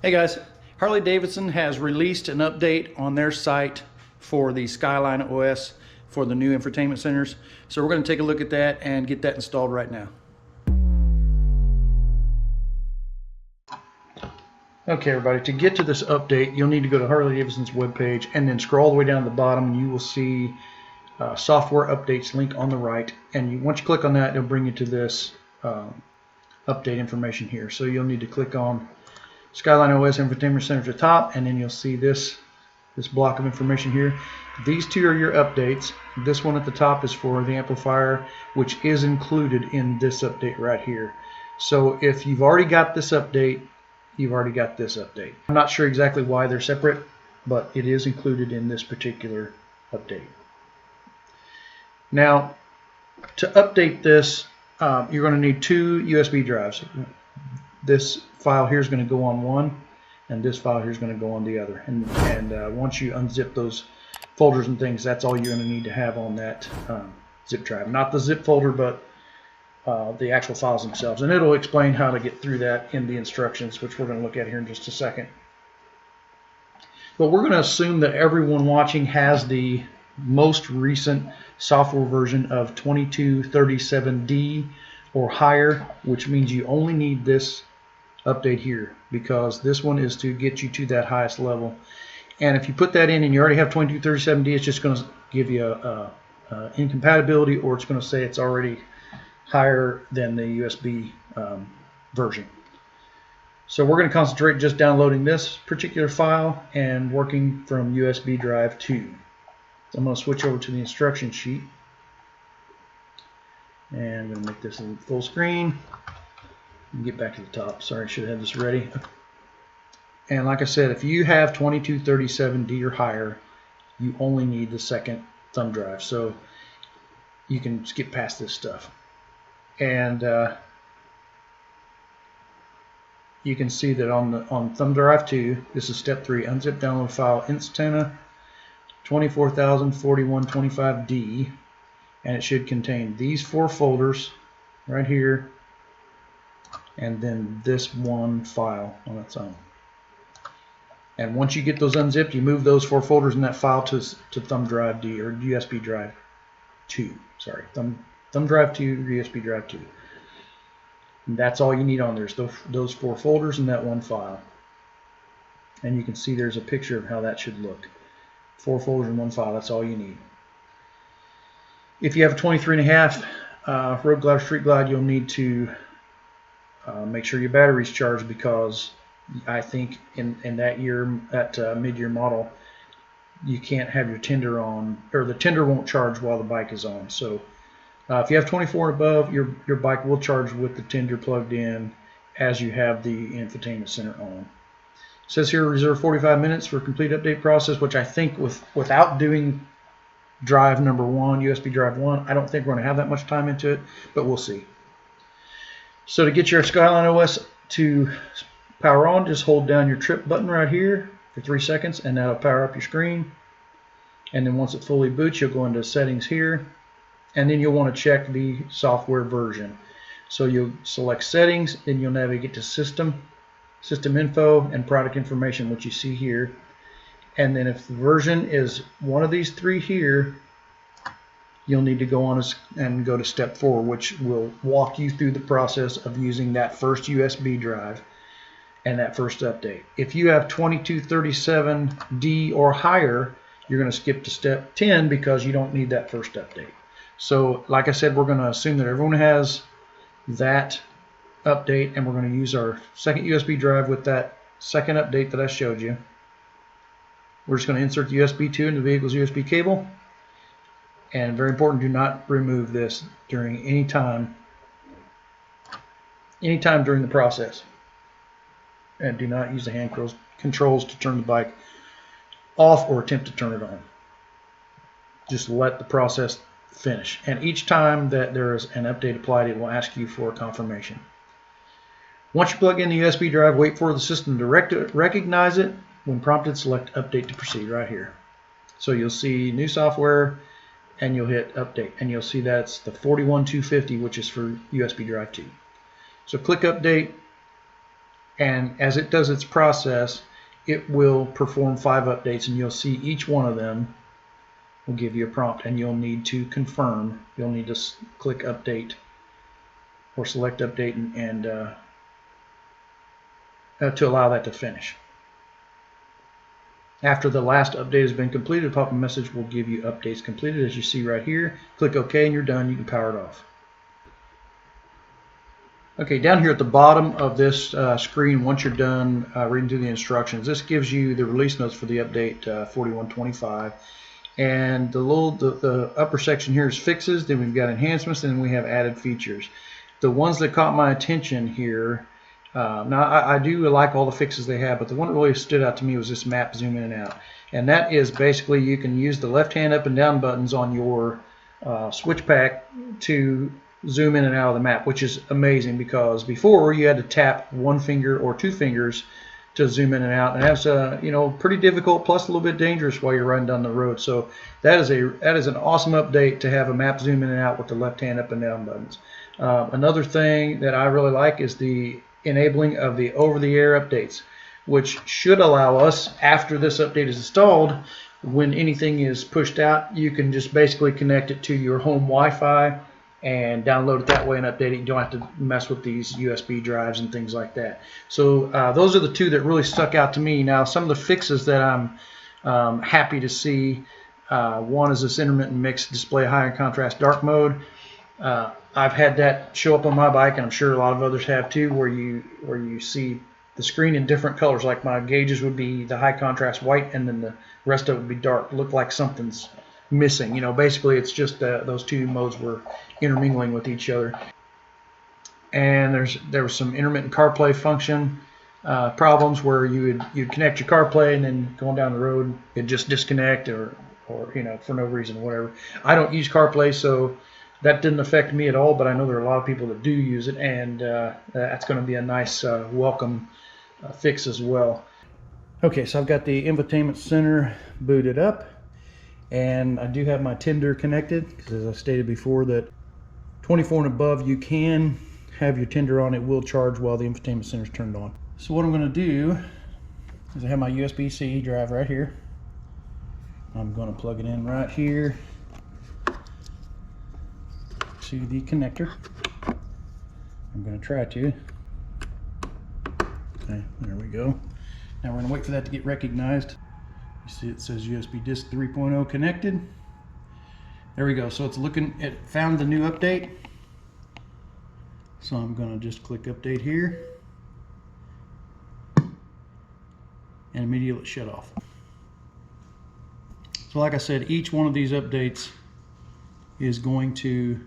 Hey guys, Harley-Davidson has released an update on their site for the Skyline OS for the new infotainment centers. So we're going to take a look at that and get that installed right now. Okay everybody, to get to this update you'll need to go to Harley-Davidson's webpage and then scroll all the way down to the bottom and you will see software updates link on the right, and once you click on that it'll bring you to this update information here. So you'll need to click on Skyline OS Infotainment Center at the top, and then you'll see this block of information here. These two are your updates. This one at the top is for the amplifier, which is included in this update right here. So if you've already got this update, you've already got this update. I'm not sure exactly why they're separate, but it is included in this particular update. Now, to update this, you're going to need two USB drives. This file here is going to go on one, and this file here is going to go on the other. And once you unzip those folders and things, that's all you're going to need to have on that zip drive. Not the zip folder, but the actual files themselves. And it'll explain how to get through that in the instructions, which we're going to look at here in just a second. But we're going to assume that everyone watching has the most recent software version of 2237D or higher, which means you only need this update here, because this one is to get you to that highest level. And if you put that in and you already have 2237D, it's just going to give you a incompatibility, or it's going to say it's already higher than the USB version. So we're going to concentrate just downloading this particular file and working from USB drive 2. I'm going to switch over to the instruction sheet, and I'm going to make this in full screen and get back to the top. Sorry, I should have this ready. And like I said, if you have 2237D or higher, you only need the second thumb drive, so you can skip past this stuff. And you can see that on thumb drive 2, this is step 3, unzip download file Instana 2404125D, and it should contain these 4 folders right here, and then this one file on its own. And once you get those unzipped, you move those 4 folders in that file to thumb drive D, or USB drive 2. Sorry, thumb drive 2, USB drive 2. And that's all you need on there, those 4 folders and that one file. And you can see there's a picture of how that should look. 4 folders in one file, that's all you need. If you have a 23.5 Road Glide or Street Glide, you'll need to make sure your battery's charged, because I think in that year, that mid-year model, you can't have your tender on, or the tender won't charge while the bike is on. So if you have 24 and above, your bike will charge with the tender plugged in as you have the infotainment center on. It says here reserve 45 minutes for complete update process, which I think without doing drive number 1, USB drive 1, I don't think we're going to have that much time into it, but we'll see. So to get your Skyline OS to power on, just hold down your trip button right here for 3 seconds, and that'll power up your screen. And then once it fully boots, you'll go into settings here, and then you'll want to check the software version. So you'll select settings, then you'll navigate to system info, and product information, which you see here. And then if the version is one of these 3 here, you'll need to go on and go to step 4, which will walk you through the process of using that first USB drive and that first update. If you have 2237D or higher, you're going to skip to step 10 because you don't need that first update. So like I said, we're going to assume that everyone has that update, and we're going to use our second USB drive with that second update that I showed you. We're just going to insert the USB 2 into the vehicle's USB cable, and very important, do not remove this during any time during the process, and do not use the hand controls to turn the bike off or attempt to turn it on. Just let the process finish, and each time that there is an update applied, it will ask you for confirmation. Once you plug in the USB drive, wait for the system to recognize it. When prompted, select Update to proceed right here. So you'll see new software, and you'll hit Update, and you'll see that's the 41250, which is for USB drive 2. So click Update, And as it does its process, it will perform 5 updates, and you'll see each one of them will give you a prompt, and you'll need to confirm. You'll need to click update or select update and to allow that to finish. After the last update has been completed, a pop-up message will give you updates completed, as you see right here. Click OK and you're done. You can power it off. Okay, down here at the bottom of this screen, once you're done reading through the instructions, this gives you the release notes for the update 4125. And the upper section here is fixes, then we've got enhancements, and then we have added features. The ones that caught my attention here, now I do like all the fixes they have, but the one that really stood out to me was this map zoom in and out. And that is basically you can use the left hand up and down buttons on your switch pack to zoom in and out of the map, which is amazing, because before you had to tap 1 finger or 2 fingers to zoom in and out, and that's pretty difficult, plus a little bit dangerous while you're riding down the road. So that is an awesome update to have a map zoom in and out with the left hand up and down buttons. Another thing that I really like is the enabling of the over-the-air updates, which should allow us, after this update is installed, when anything is pushed out, you can just basically connect it to your home Wi-Fi and download it that way and update it. You don't have to mess with these USB drives and things like that. So those are the 2 that really stuck out to me. Now, some of the fixes that I'm happy to see, one is this intermittent mix display high contrast dark mode. I've had that show up on my bike, and I'm sure a lot of others have too, where you see the screen in different colors. Like my gauges would be the high contrast white, and then the rest of it would be dark. Look like something's missing. Basically it's just those 2 modes were intermingling with each other. And there was some intermittent CarPlay function problems where you'd connect your CarPlay, and then going down the road it'd just disconnect or for no reason, whatever. I don't use CarPlay, so that didn't affect me at all, but I know there are a lot of people that do use it, and that's going to be a nice welcome fix as well. Okay, so I've got the infotainment center booted up, and I do have my Tinder connected, because as I stated before, that 24 and above you can have your Tinder on. It will charge while the infotainment center is turned on. So what I'm going to do is I have my USB-C drive right here. I'm going to plug it in right here to the connector. I'm going to try to. Okay, there we go. Now we're going to wait for that to get recognized. You see it says USB disk 3.0 connected. There we go. So it's it found the new update. So I'm going to just click update here, and immediately shut off. So like I said, each one of these updates is going to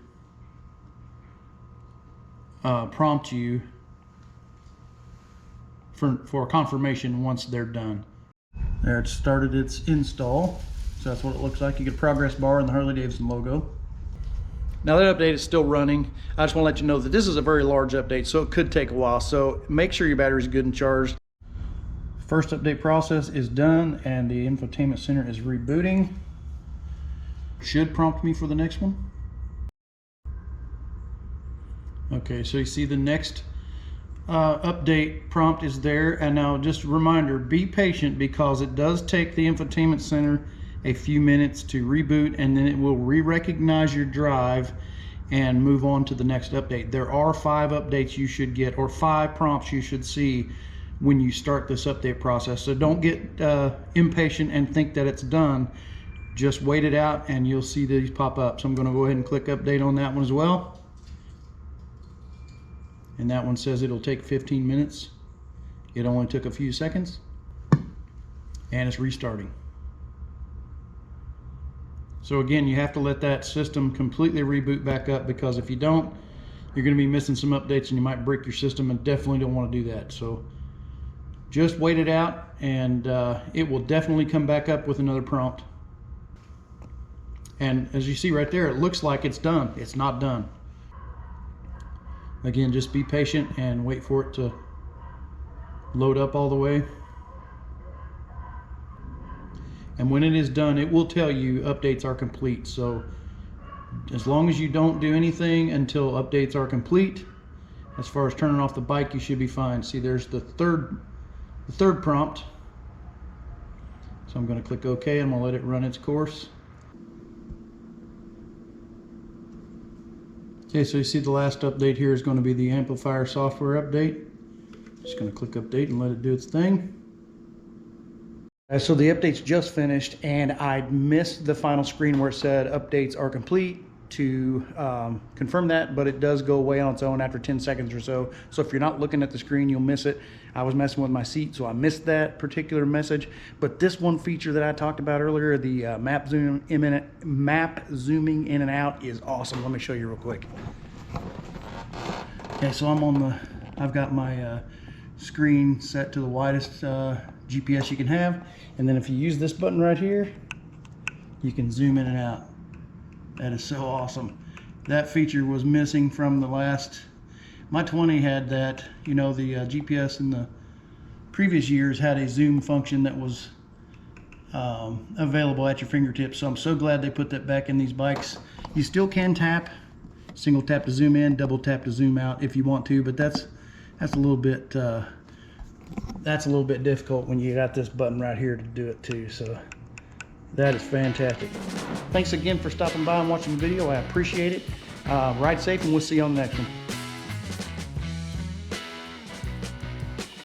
prompt you for confirmation once they're done. There, it started its install. So that's what it looks like. You get a progress bar and the Harley-Davidson logo. Now that update is still running. I just want to let you know that this is a very large update, so it could take a while. So make sure your battery is good and charged. First update process is done, and the infotainment center is rebooting. Should prompt me for the next one. Okay, so you see the next update prompt is there. And now just a reminder, be patient, because it does take the infotainment center a few minutes to reboot, and then it will re-recognize your drive and move on to the next update. There are 5 updates you should get, or 5 prompts you should see when you start this update process. So don't get impatient and think that it's done. Just wait it out and you'll see these pop up. So I'm going to go ahead and click update on that one as well. And that one says it'll take 15 minutes. It only took a few seconds. And it's restarting. So again, you have to let that system completely reboot back up, because if you don't, you're going to be missing some updates and you might break your system, and definitely don't want to do that. So just wait it out, and it will definitely come back up with another prompt. And as you see right there, it looks like it's done. It's not done. Again, just be patient and wait for it to load up all the way. And when it is done, it will tell you updates are complete. So as long as you don't do anything until updates are complete, as far as turning off the bike, you should be fine. See, there's the third prompt. So I'm going to click OK. I'm going to let it run its course. Okay, so you see the last update here is going to be the amplifier software update. Just going to click update and let it do its thing. So the update's just finished, and I missed the final screen where it said updates are complete to confirm that, but it does go away on its own after 10 seconds or so. So if you're not looking at the screen, you'll miss it. I was messing with my seat, so I missed that particular message. But this one feature that I talked about earlier, the map zooming in and out, is awesome. Let me show you real quick. Okay, so I've got my screen set to the widest GPS you can have, and then if you use this button right here, you can zoom in and out. That is so awesome. That feature was missing from the last. My 20 had that. You know, the GPS in the previous years had a zoom function that was available at your fingertips. So I'm so glad they put that back in these bikes. You still can tap, single tap to zoom in, double tap to zoom out if you want to, but that's a little bit difficult when you got this button right here to do it too. So that is fantastic. Thanks again for stopping by and watching the video. I appreciate it. Ride safe, and we'll see you on the next one.